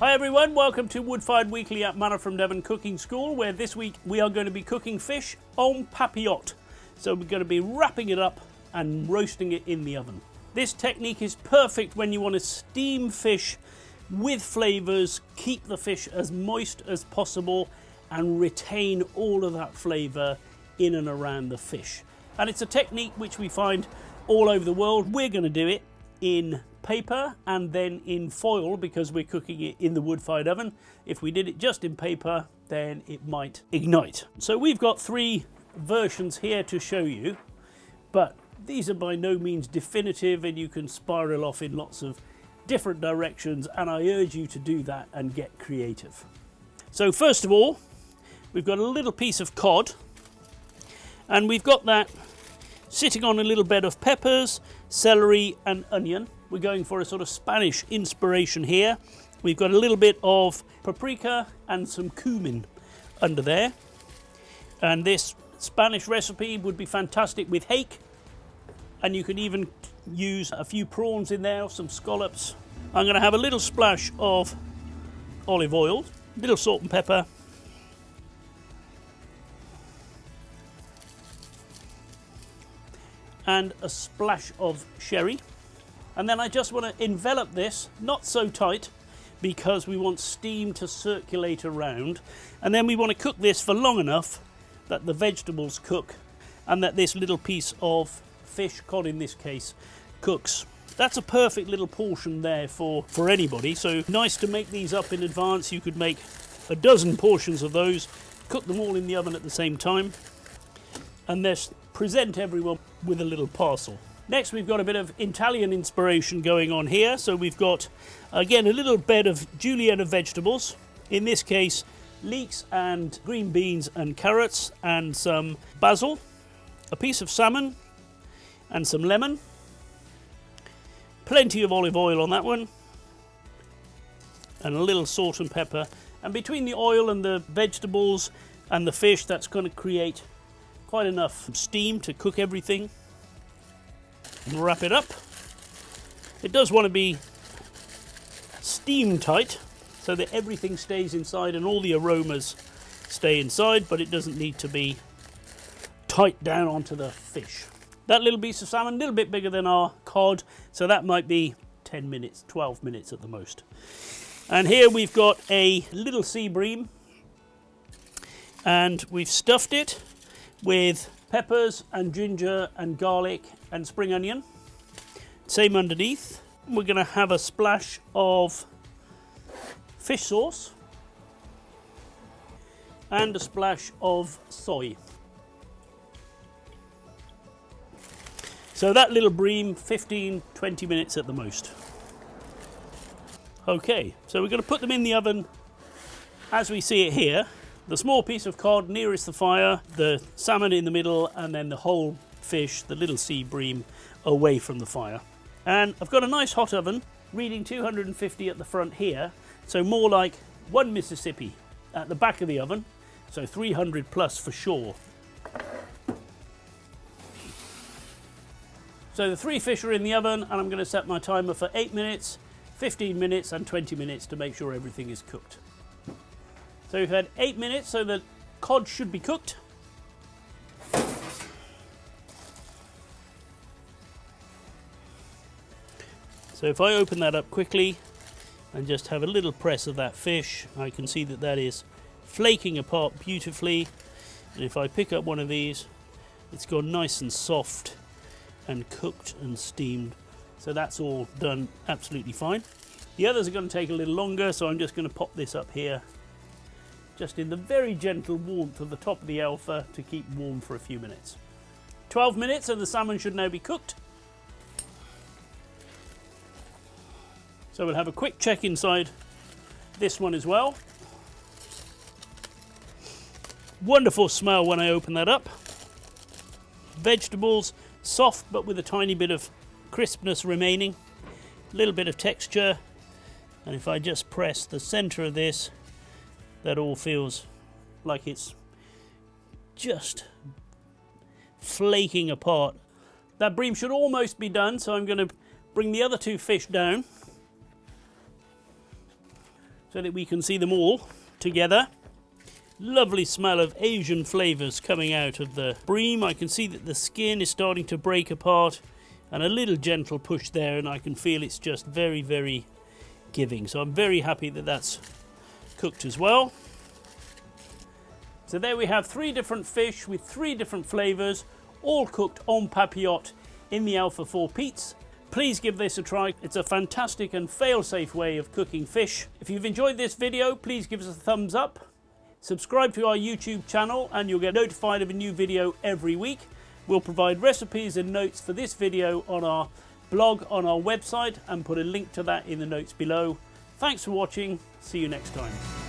Hi everyone, welcome to Woodfired Weekly at Manna from Devon Cooking School, where this week we are going to be cooking fish en papillote. So we're going to be wrapping it up and roasting it in the oven. This technique is perfect when you want to steam fish with flavours, keep the fish as moist as possible and retain all of that flavour in and around the fish. And it's a technique which we find all over the world. We're going to do it in paper and then in foil because we're cooking it in the wood-fired oven. If we did it just in paper, then it might ignite. So we've got three versions here to show you, but these are by no means definitive and you can spiral off in lots of different directions, and I urge you to do that and get creative. So first of all, we've got a little piece of cod, and we've got that sitting on a little bed of peppers, celery and onion. We're going for a sort of Spanish inspiration here. We've got a little bit of paprika and some cumin under there. And this Spanish recipe would be fantastic with hake. And you can even use a few prawns in there, some scallops. I'm going to have a little splash of olive oil, a little salt and pepper. And a splash of sherry. And then I just want to envelop this, not so tight, because we want steam to circulate around. And then we want to cook this for long enough that the vegetables cook and that this little piece of fish, cod in this case, cooks. That's a perfect little portion there for anybody. So nice to make these up in advance. You could make a dozen portions of those, cook them all in the oven at the same time, and then present everyone with a little parcel. Next, we've got a bit of Italian inspiration going on here. So we've got, again, a little bed of julienne of vegetables. In this case, leeks and green beans and carrots and some basil, a piece of salmon and some lemon. Plenty of olive oil on that one. And a little salt and pepper. And between the oil and the vegetables and the fish, that's going to create quite enough steam to cook everything. And wrap it up. It does want to be steam tight so that everything stays inside and all the aromas stay inside, but it doesn't need to be tight down onto the fish. That little piece of salmon, a little bit bigger than our cod, so that might be 10 minutes, 12 minutes at the most. And here we've got a little sea bream, and we've stuffed it with peppers and ginger and garlic and spring onion. Same underneath. We're going to have a splash of fish sauce and a splash of soy. So that little bream, 15-20 minutes at the most. Okay, so we're going to put them in the oven as we see it here. The small piece of cod nearest the fire, the salmon in the middle, and then the whole fish, the little sea bream, away from the fire. And I've got a nice hot oven, reading 250 at the front here, so more like one Mississippi at the back of the oven, so 300 plus for sure. So the three fish are in the oven, and I'm going to set my timer for 8 minutes, 15 minutes, and 20 minutes to make sure everything is cooked. So we've had 8 minutes, so the cod should be cooked. So if I open that up quickly and just have a little press of that fish, I can see that that is flaking apart beautifully. And if I pick up one of these, it's gone nice and soft and cooked and steamed. So that's all done absolutely fine. The others are going to take a little longer, so I'm just going to pop this up here, just in the very gentle warmth of the top of the alpha to keep warm for a few minutes. 12 minutes and the salmon should now be cooked. So we'll have a quick check inside this one as well. Wonderful smell when I open that up. Vegetables, soft but with a tiny bit of crispness remaining. A little bit of texture. And if I just press the center of this, that all feels like it's just flaking apart. That bream should almost be done, so I'm going to bring the other two fish down. so that we can see them all together. Lovely smell of Asian flavours coming out of the bream. I can see that the skin is starting to break apart, and a little gentle push there, and I can feel it's just very, very giving. So I'm very happy that that's cooked as well. So there we have 3 different fish with 3 different flavours, all cooked en papillote in the Alpha 4 Peats. Please give this a try. It's a fantastic and fail-safe way of cooking fish. If you've enjoyed this video, please give us a thumbs up. Subscribe to our YouTube channel and you'll get notified of a new video every week. We'll provide recipes and notes for this video on our blog on our website and put a link to that in the notes below. Thanks for watching. See you next time.